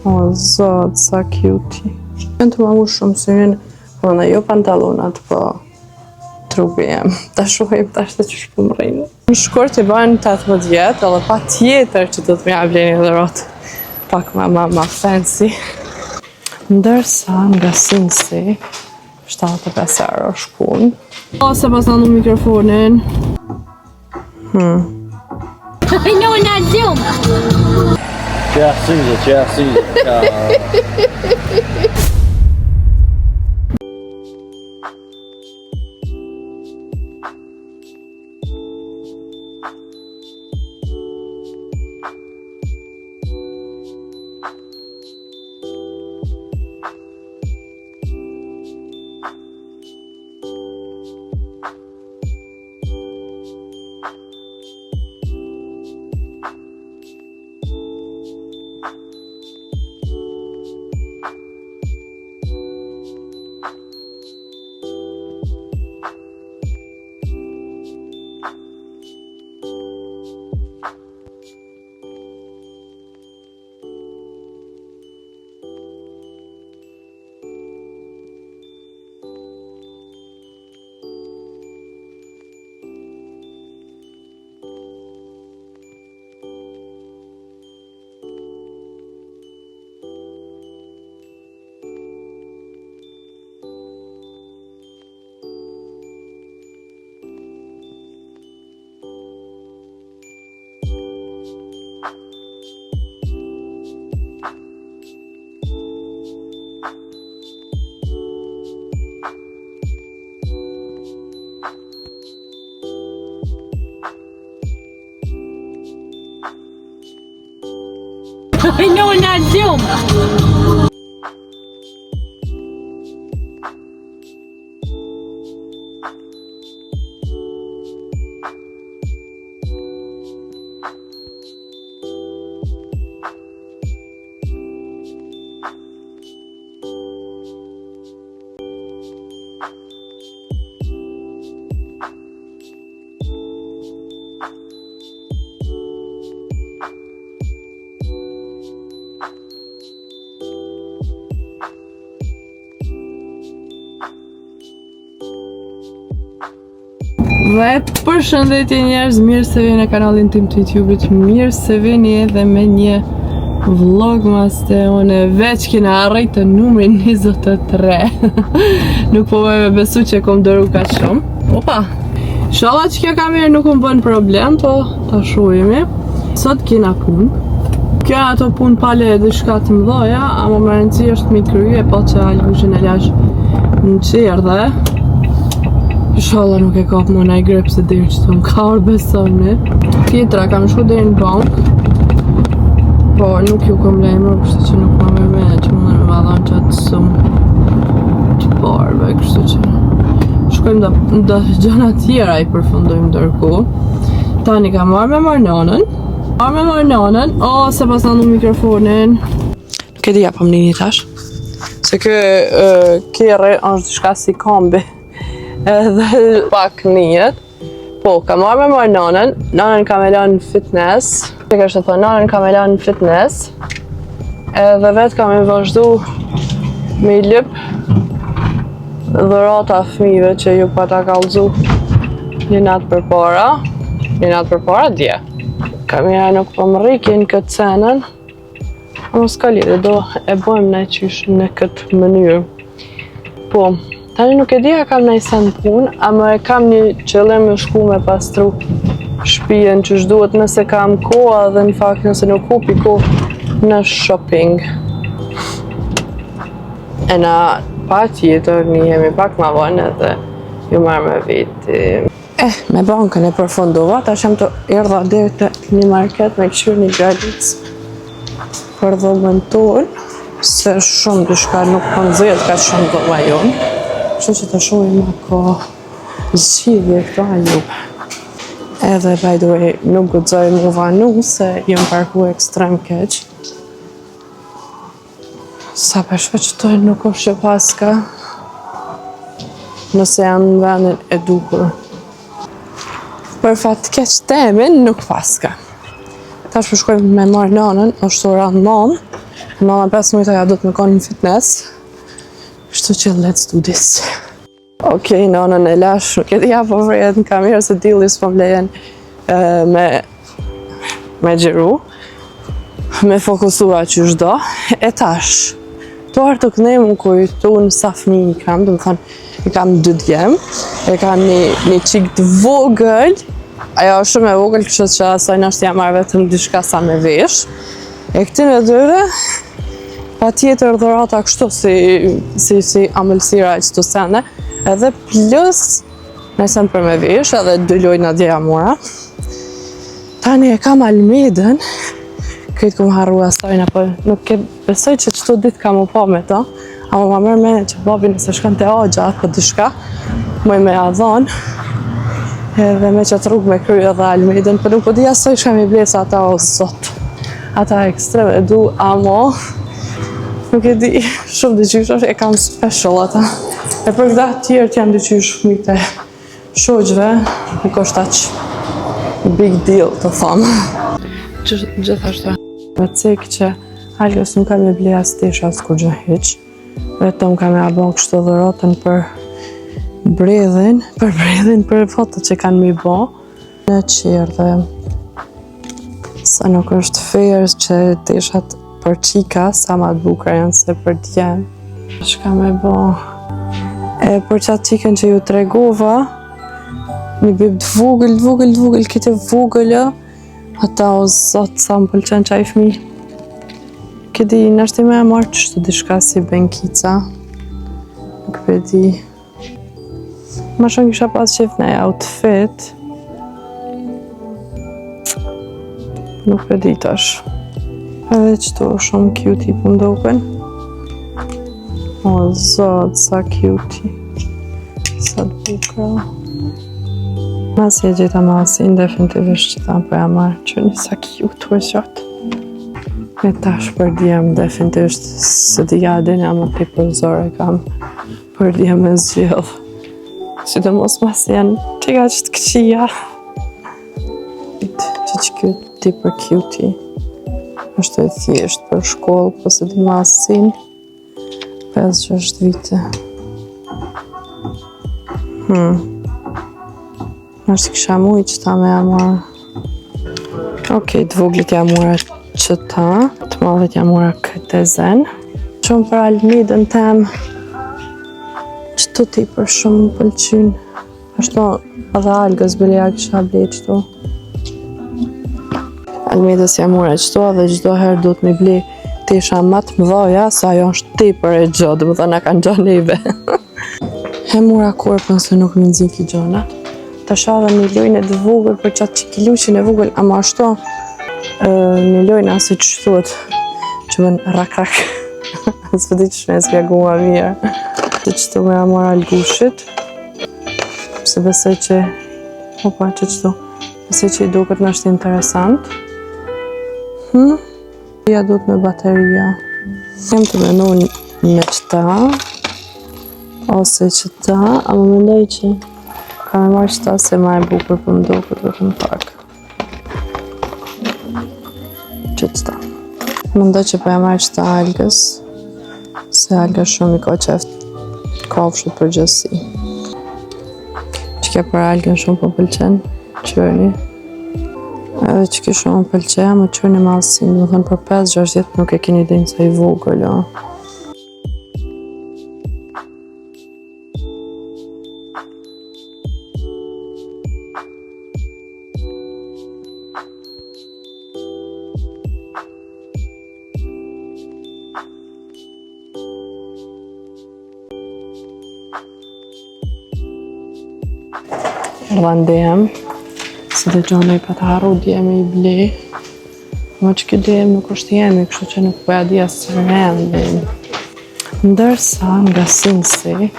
O, zot, sa cute. Në të më shumë syrin, po në jo pantalonat, po trupi jem. Ta shohim ta shte që shpëm rejnë. Në shkurt i bajnë 18 vjetë, edhe pa tjetër që do të mja bleni dhe rotë pak ma fancy. Ndërsa nga Sinsi, 75 euro shkun. O, se pas në mikrofonin. I know not Zoom. Já cinza. I know not Zoom. Dhe përshëndetje njerëz, mirë se vini në kanalin tim të YouTube-it, mirë se vini edhe me një vlogmas të une veç kina arrit të numrin 23. Nuk po me besu që kom dëru ka shumë. Opa! Shala që kjo kamerë nuk më bën problem, po ta shuhimi. Sot kina pun. Kjo e ato pun pale edhe shka të mdoja, ama më rëndësi është mi krye, po që Albuqin e lash në qerdhe. Inshallah nuk e kap më naj grep se deri që të më kaur besoni. Tjetra kam shku deri në bank, po nuk ju kom lejmër, kështu që nuk më me që më në me adhan qatë sumë të parve, kështu që shkojmë da gjana tjera i përfundojmë dërku. Tani ka marrë me marnonën, o se pas në mikrofonin. Nuk e di japam një tash, se kërë është shka si kombi. Edhe pak njët. Po, ka marrë me marrë nanën ka me lanë në fitness. Që kështë të thonë, nanën ka me lanë në fitness. Edhe vetë ka me vazhdu me i lip dhurata fëmijëve që ju pa ta kallëzu një natë përpara dje. Kamera nuk po më rrikin këtë cenën. Ama s'ka lidhje, do e bojmë ne qysh në këtë mënyrë. Po, tani nuk e di a kam nëjë sen pun, ama e kam një qëllim me shku me pastru shpijen që shduhet nëse kam koha dhe në fakt nëse nuk hupi kohë në shopping. E na pa tjetër një jemi pak ma vonë edhe ju marrë me viti. Me bankën e përfundova, ta shem të erdha dhe të një market me këshur një gradic për dhomën tonë, se shumë dyshka nuk pëndzirët ka shumë dhoma jonë. Kështu që të shohim ako zgjidhje këto a jube. Edhe by the way, nuk guxoj mu vanu se jëm parku ekstrem keq. Sa përshpëqtojnë nuk është që paska nëse janë në vendin e dukur. Për fat keq temin nuk paska. Tash përshkojmë me marrë nanën, është ora 9, Nëna 5 minuta ja do të më konë në fitness. Kështu që let's do this. Okej, nënën e lash, nuk e di ja po vrejet në kamerë se dillis po vlejen me gjeru, me fokusua që shdo. E tash, tuar të kënej më kujtu në sa fëmi i kam, dhe më thonë, i kam 2 djemë, e kam një qik të vogël, ajo është shumë e vogël, kështë që asaj nështë jam marrë vetëm diçka sa me vesh. E këtime dyre, pa tjetër dhurata kështu si amëlsira e qëtu sene, edhe plus nesën për me vesh, edhe 2 lojna djeja mora. Tani e kam Almedën, këtë ku më harru asajna, po nuk e besoj që qëto ditë kam u po me to, ama ma mërë mene që babi nëse shkën të agja atë për dyshka, mëj me adhon, edhe me që të rrugë me kryë edhe Almedën, për nuk po di asoj shka mi blesa ata o zot. Ata ekstrem e du, amo, nuk e di, shumë dyqysh, e kam special ata. E për këta tjerë t'jam dyqysh fëmijët e shoqve, nuk është aq big deal të thamë. Gjithashtu, me cek që Algës nuk kam e ble as tesh as kur gjë heq, vetëm kam e abon kështu dhuratën për bredhin, për fotot që kanë mi bo. Në qërë dhe sa nuk është fair që teshat për qika sa ma të bukra janë se për djemë. Që kam e bo? E për qatë qikën që ju tregova, një bib të vogël, këtë vogëllë, ata o zotë sa më pëlqen qaj fmi. Këdi nështë i me e marrë qështu dishka si benkica. Nuk për di. Ma shumë kisha pas qef në outfit. Nuk për di tash. Edhe qëto shumë cute për mdoken. O zotë sa cute. Sa të bukra. Mas e gjitha masin, definitivisht që thamë për ja marrë që një sa cute u e qatë. E tash për djemë, definitivisht së dhja adinja më t'i përzore kam për djemë me zgjellë. Si të mos mas janë që ka që të këqia. Që cute, ti për cutie. është e thjesht për shkollë, po se di masin 5-6 vite. Nështë kisha mujt që ta me amora. Okej, të voglit jam mora që ta, të madhët jam mora këtë e zen. Shumë për Almedën tem, që të ti për shumë më pëlqyn. Ashtu edhe Algës bëleja kisha ble qëtu. Almedës jam mora qëtu dhe çdo herë do të mi ble tesha më të mëdha, sa ajo është tepër e gjatë, dhe më thënë na kanë gjatë neve. He mora korpën se nuk më nxik i gjona. Ta shadha një lojnë e të vogël për qatë qikiluqin e vogël, ama ashtu një lojnë asë që thuhet që më në rak-rak. Së di që shme e spjegua mirë. Të qëtu me amor algushit. Se besoj që... Opa, që qëtu. Besoj që i duket në është interesant. Ja du të me bateria. Jem të menu me qëta. Ose qëta, ama mendoj që ka me marrë qëta se ma e bukur për më duket vetëm pak. Qëta. Mendoj që për e marrë qëta Algës, se Alga shumë i ka qeft kafshët për gjësi. Që ke për Algën shumë për pëlqen, qërni. Edhe që ke shumë pëlqen, më qërni masin, më thënë për 5-6 jetë nuk e keni dinë sa i vogël, Rëndejem, si dhe gjone i pa të harru djemi i ble. Ma që këtë djem nuk është jemi, kështu që nuk përja dhja së rendin. Ndërsa nga Sinsi,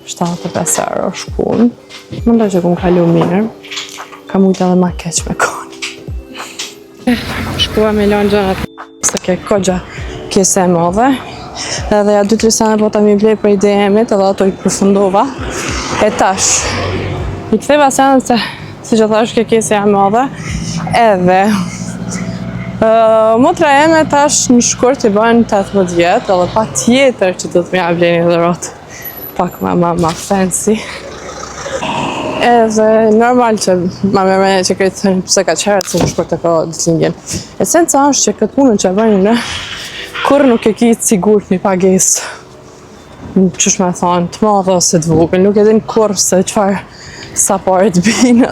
75 euro shkun. Më ndoj që ku më kalu mirë, ka mujtë edhe ma keq me koni. Shkua me lanë gjanat, se ke kogja kjese e modhe. Edhe ja 2-3 sene po ta mi ble për i djemit, edhe ato i përfundova. E tash, i këtheva senë se, si që thash, ke kese e madhe, edhe Motra eme tash në shkurt i bën 18 vjet, edhe pa tjetër që do të m'ja bleni dhe rot pak ma fancy. Edhe normal që ma mërmenja që këtë thënë pëse ka qeret se në shkurt e ka ditëlindjen. Esenca është që këtë punën që e bëjnë në kur nuk e ki sigurt një pagesë, qysh me thonë, të madhe ose të vogël, nuk e din kur se qfar sa pare të binë.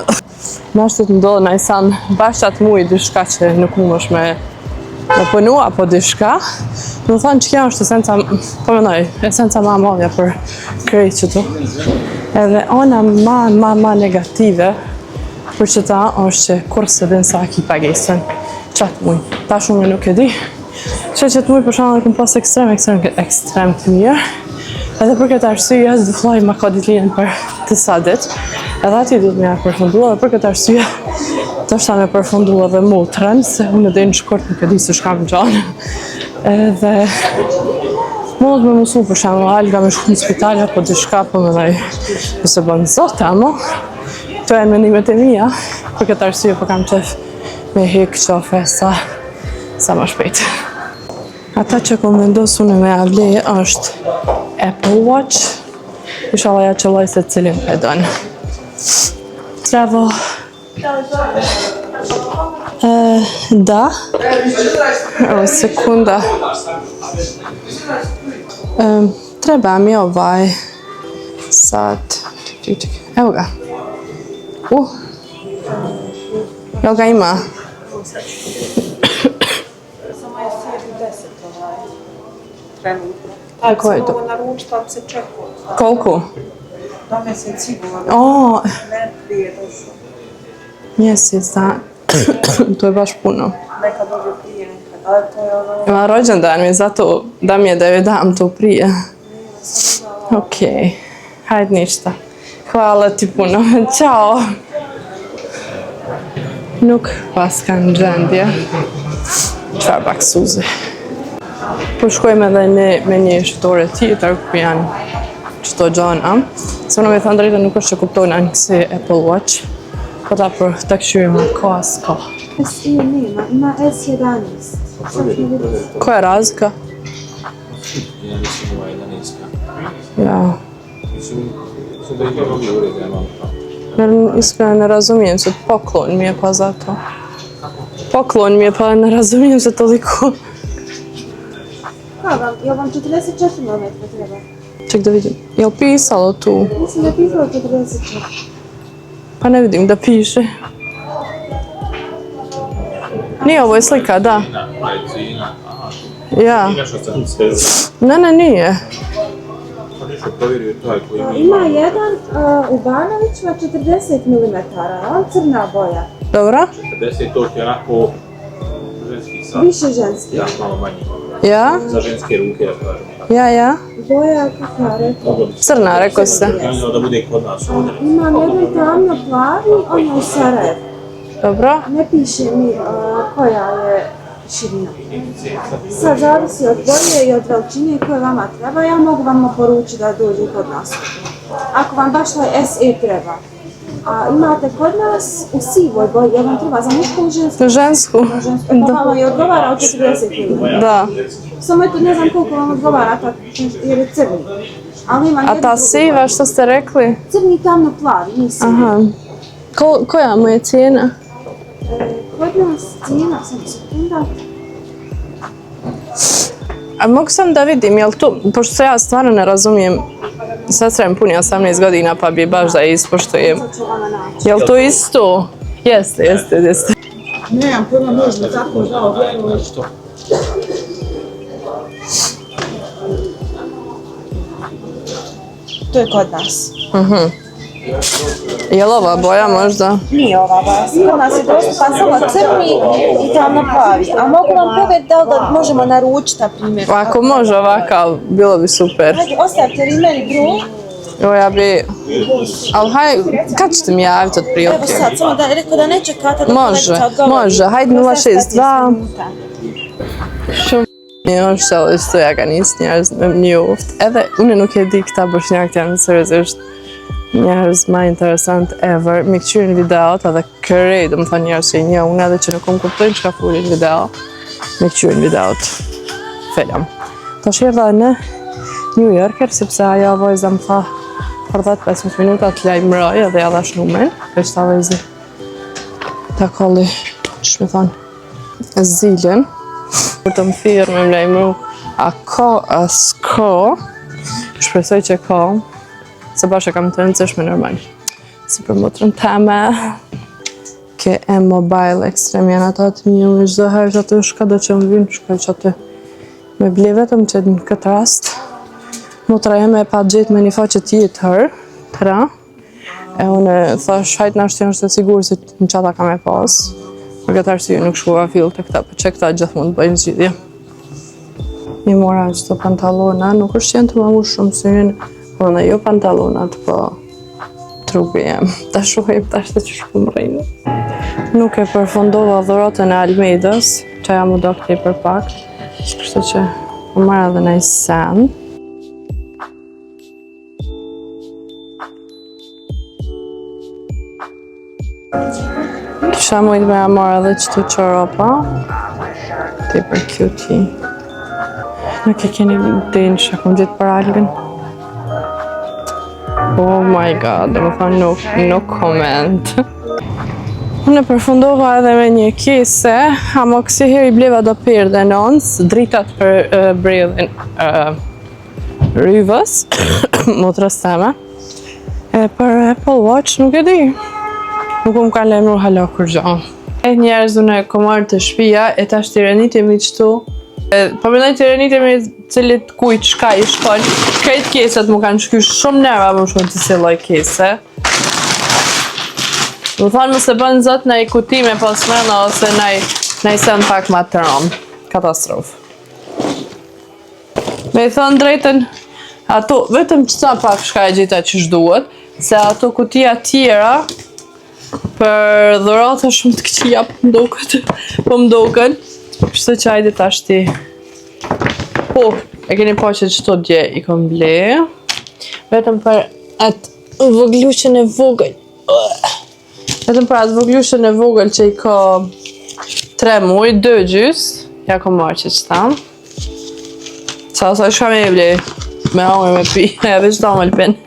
Nashtë të ndodhë në isan bashkët muj dyshka që nuk mund është me pënu apo dyshka. Më thonë që kjo është esenca, po mendoj, esenca ma madhja për krejt që tu. Edhe ona ma negative për që ta është që kur se din sa ki pagesën qatë muj. Ta shumë nuk e di. Që të muj për shumë në këm pas ekstrem të mirë. Edhe për këtë arsye, do flloj ma ka ditëlindjen për disa ditë. Edhe ati du të m'ja përfundua, dhe për këtë arsye, do shta me përfundua dhe motrën, se unë edhe në shkurt nuk e di se shkam gjanë. Edhe mund me mësu për shemë alga me shku në spital apo diçka, po me dhej nëse bënë zote, amo. Këto e në mendimet e mija, për këtë arsye po kam qef me hek qofe sa ma shpejt. Ata që kom vendosur në me avle është Apple Watch. Inshallah ja qëlloj se cilin e donë. Travel. Da. Sekunda. Treba mi ovaj sat. Evo ga. Jel ga ima? Ko je to? Koliko? Do mjesec sigurno. O, Ne prije došlo. mjesec, da. To je baš puno. Nekad dobio prije, nekad. Ali to je ono... Ima rođendan mi, zato da mi je da joj dam to prije. Okej, hajde ništa. Hvala ti puno. Ćao. Nuk paskan gjendje. Qfar pak suze. Po shkojmë edhe me një shqiptore tjetër ku janë qëto gjana. Se unë me thënë drejtë nuk është që kuptojnë anë kësi Apple Watch. Po ta për të këshyrim ka s'ka. SE nema, ima S11. Sad ćemo vidjeti. Koja je razlika? Ja mislim ova 11. Ja. Mislim da ima mnogi uređaja malo tako. Jer iskreno ne razumijem se, poklon mi je pa zato. Poklon mi je pa ne razumijem se toliko. Jel vam 44 mm treba? Ček da vidim. Je li pisalo tu? Mislim da je pisalo 44. Pa ne vidim da piše. Nije ovo je slika, da. Cijena, aha. Ja. Nije što sam se... Ne, nije. Pa nešto provjerio taj koji ima. Ima jedan u Banovićima 40 mm, a crna boja. Dobro? 40 to je onako ženski sat. Više ženski. Ja, malo manji. Ja? Za ženske ruke, da kažem. Ja. Boja, kakva rekao? Crna, rekao se. Željeno da bude kod nas ovdje. Imam jedan tamno plavi, on je u Sarajevu. Dobro? Ne piše mi koja je širina. Sad zavisi od boje i od veličine koje vama treba. Ja mogu vam poručiti da dođe kod nas. Ako vam baš taj SE treba. A imate kod nas u sivoj boji, jer vam treba za mušku ili žensku? Žensku. Pa vama i odgovara od 40 mm. Da. Samo eto ne znam koliko vam odgovara, jer je crni. Ali ima A ta jedan siva, što ste rekli? crni tamno plavi, nisi. Aha. Koja mu je cijena? Kod nas cijena, sam sekunda. A mogu sam da vidim, jel tu, pošto se ja stvarno ne razumijem, sestra im puni 18 godina pa bi baš da je ispoštujem. Sad ću vama naći. Jel to isto? Jeste. Nemam pojma, možda tako žao vjerujem. To je kod nas. Jel ova boja možda? Nije ova boja. Kod nas je dostupan samo crni i tamno plavi. A mogu vam povjeriti da li ga možemo naručiti, na primjer. Ako može ovakav, bilo bi super. Hajde, ostavite li meni broj? Evo ja bi... Ali haj, kad ćete mi javiti od prilike? Evo sad, samo da rekao da ne čekate da kolegica odgovori. Može, hajde Kroz 062. 15 minuta. Що я ще що я ганіс, не офт. Еве, уне nuk e di këta boshnjak janë seriozisht njerëz më interesant ever. Mi këqyrin videot edhe kërrej, dhe më thënë njerëz që i një unë edhe që nuk më kuptojnë çka folin video, mi këqyrin videot. Film. Ta shirë në New Yorker, sepse ajo vojza më tha për 10-15 minuta të lajmëroj edhe ja dhash numrin, kështë ta vezi ta kolli, që me thonë, zilën, kur të më thirë me më lajmëru, a ka, a s'ka, shpresoj që ka, se bashkë kam të rëndësishme normal. Si për motrën teme, ke M-Mobile Extreme janë ata të një në çdo herë që aty shka do që më vynë, shkoj që aty. Me ble vetëm që në këtë rast, motra jeme e pa gjetë me një faqe tjetër, tëra, e unë thash hajt në ashtë është të sigur si në qata kam e pas, për këtë arsye nuk shkova fill të këta, për që këta gjithmonë të bëjnë zgjidhje. Mi mora qëto pantalona, nuk është që jenë të më mu shumë syrin, po në jo pantalonat, po trupi jem. Ta shuhim të ashtë që shku më rejnë. Nuk e përfundova dhuratën e Almedës, që jam u do këti për pak, kështë që u marrë edhe në i sen. Kisha mujtë me marrë edhe qëtu qoropa, ti për cutie. Nuk e keni din që kom gjithë për algën. Oh my god, dhe më thonë nuk comment. Unë e përfundova edhe me një kese, ama kësi her i bleva do pirë dhe nëns, dritat për bredhin ryvës, motrës teme. E për Apple Watch nuk e di. Nuk më ka lemru hala kur gjo. E njerëz unë e komarë të shpia, e ta shtirenitemi qëtu. Po mendoj tirenitemi cilit kujt shka i shkon. Krejt keset mu kanë shky shumë nerva më shumë të si lloj kese. Më thonë mëse bën zot në i kutime pas mrena ose në i sen pak ma të rom. Katastrofë. Me i thonë drejten, ato vetëm qëta pak shka e gjitha që shduhet, se ato kutia tjera për dhurata shumë të këqia po mdoken. Kështë që ajde të ashti. Po, e keni po që qëto dje i kom ble. Vetëm për atë voglushën e vogël. Vetëm për atë voglushën e vogël që i ka 3 muj, 2 gjys. Ja kom marrë që qëta. Sa shka me i ble. Me hangër me pi. Ja veç da më lpen.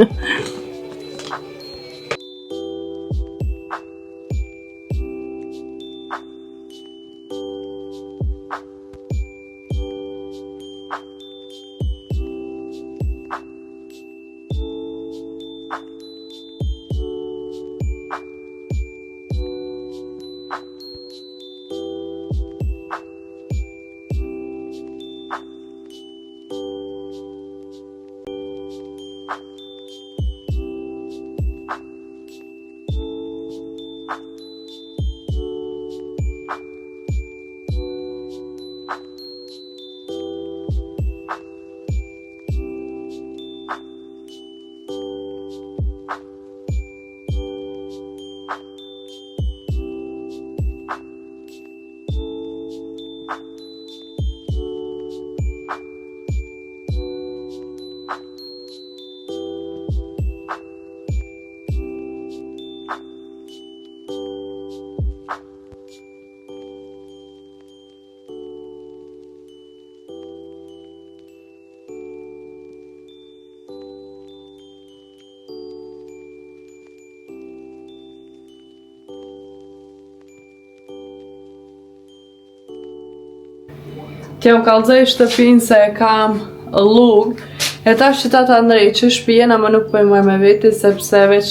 Kjo kallëzoj shtëpinë se e kam lug, e tash që ta të ndrej që shpijena më nuk po i marrë me veti, sepse veç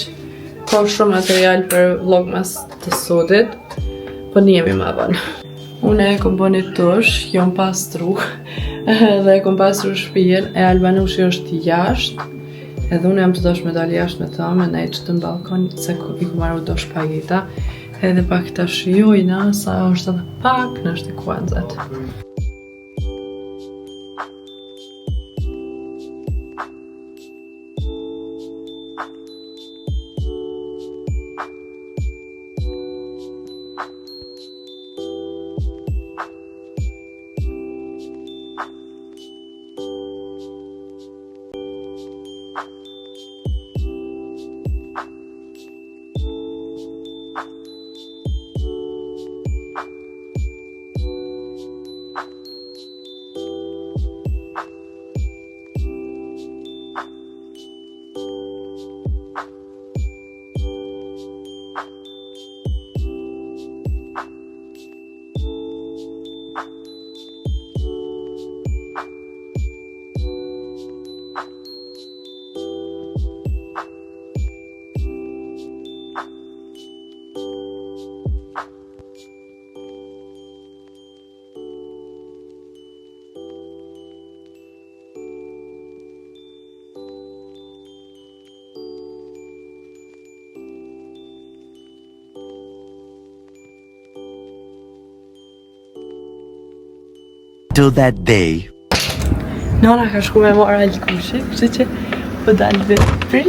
ka shumë material për vlogmas të sotit, po një jemi ma bënë. Une e kom bëni tush, jom pastru, dhe e kom pastru shpijen, e Albanushi është jashtë, edhe une jam të dosh me dalë jashtë me ta, me nejtë që të në balkon, se i ku marru do shpageta, edhe pak të shijojna, sa është edhe pak në shtikuanzat. Later that day. Nona ka shku me marrë alkushi, kështu që po dalë vetë prit.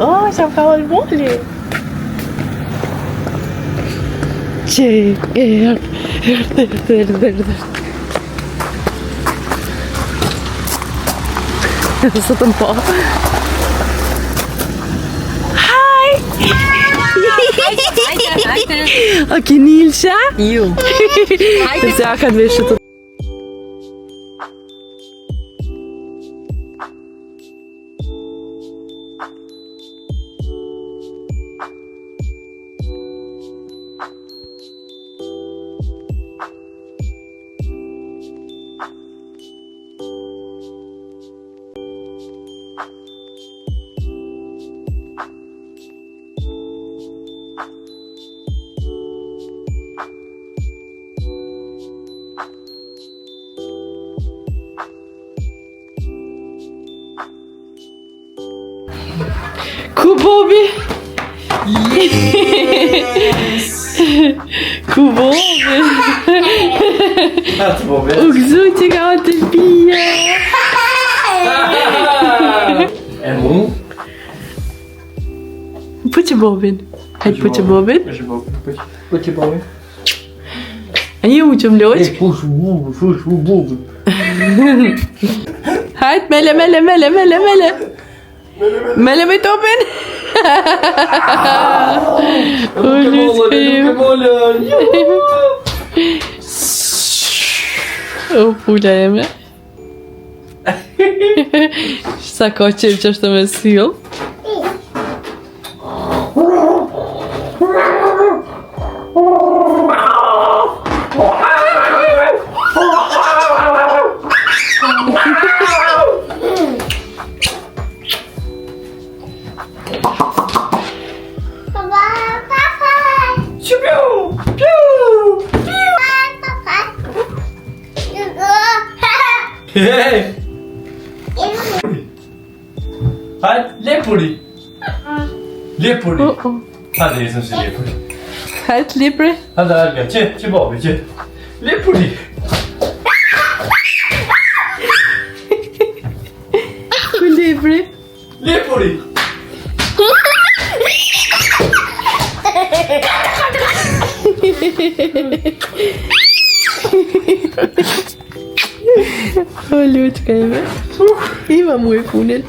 Oh, që ka valë moli. Që erdhë. Sot të më po. Hi! A ke Nilsha? Jo. Se a ka të veshë të Ku Bobi? Ku Bobi? Atë Bobi. U gëzu që ka të pija. E mu? Po që Bobin? Hajtë po që Bobin? Po që Bobi. A një u që më loqë? Fush Bobi. Hajtë, mele. Mele me topin. U lutë ju. O pula eme. Sa ka qërë që është me s'il. Hey! Hajde, lepuri! Lepuri! Hajde, jesëm si lepuri. Hajtë lipre. Hajde, Alga, që Bobi, që. Lepuri! Ku lipre? Lepuri! O lutë ka eme. Ima mu e punel.